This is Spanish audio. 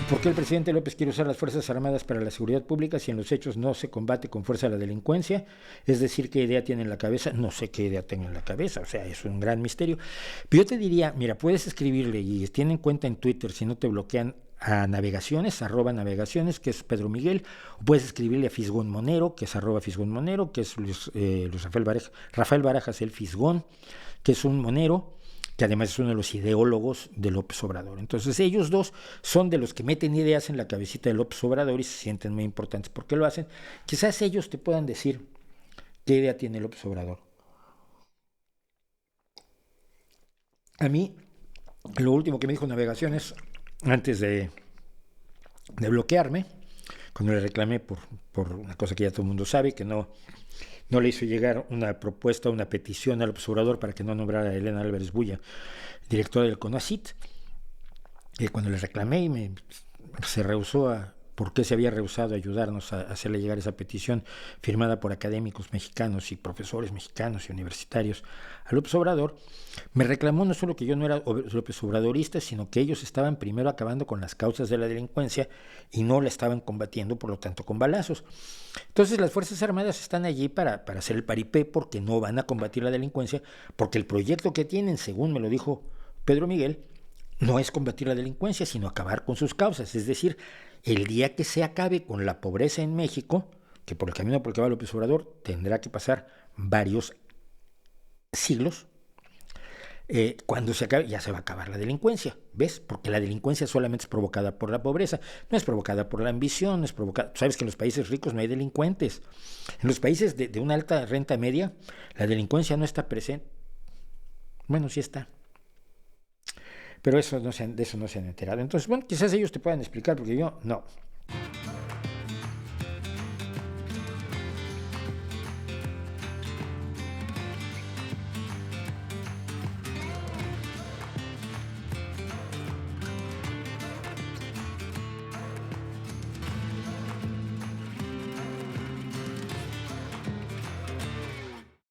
¿Por qué el presidente López quiere usar las Fuerzas Armadas para la seguridad pública si en los hechos no se combate con fuerza la delincuencia? Es decir, ¿qué idea tiene en la cabeza? No sé qué idea tengo en la cabeza, o sea, es un gran misterio. Pero yo te diría, mira, puedes escribirle y tiene en cuenta en Twitter, si no te bloquean, a Navegaciones, @Navegaciones, que es Pedro Miguel, o puedes escribirle a Fisgón Monero, que es @Fisgón Monero, que es Luis Rafael Barajas el Fisgón, que es un monero, que además es uno de los ideólogos de López Obrador. Entonces ellos dos son de los que meten ideas en la cabecita de López Obrador y se sienten muy importantes porque lo hacen. Quizás ellos te puedan decir qué idea tiene López Obrador. A mí, lo último que me dijo Navegaciones, antes de bloquearme, cuando le reclamé por una cosa que ya todo el mundo sabe, que no le hizo llegar una propuesta, una petición al observador para que no nombrara a Elena Álvarez Bulla, directora del CONACYT. Cuando le reclamé y se rehusó por qué se había rehusado a ayudarnos a hacerle llegar esa petición firmada por académicos mexicanos y profesores mexicanos y universitarios a López Obrador, me reclamó no solo que yo no era López Obradorista, sino que ellos estaban primero acabando con las causas de la delincuencia y no la estaban combatiendo, por lo tanto, con balazos. Entonces las Fuerzas Armadas están allí para hacer el paripé porque no van a combatir la delincuencia, porque el proyecto que tienen, según me lo dijo Pedro Miguel, no es combatir la delincuencia, sino acabar con sus causas. Es decir, el día que se acabe con la pobreza en México, que por el camino por el que va López Obrador tendrá que pasar varios siglos, cuando se acabe ya se va a acabar la delincuencia, ¿ves? Porque la delincuencia solamente es provocada por la pobreza, no es provocada por la ambición, no es provocada. Sabes que en los países ricos no hay delincuentes. En los países de una alta renta media, la delincuencia no está presente. Bueno, sí está. Pero de eso no se han enterado. Entonces, bueno, quizás ellos te puedan explicar, porque yo no.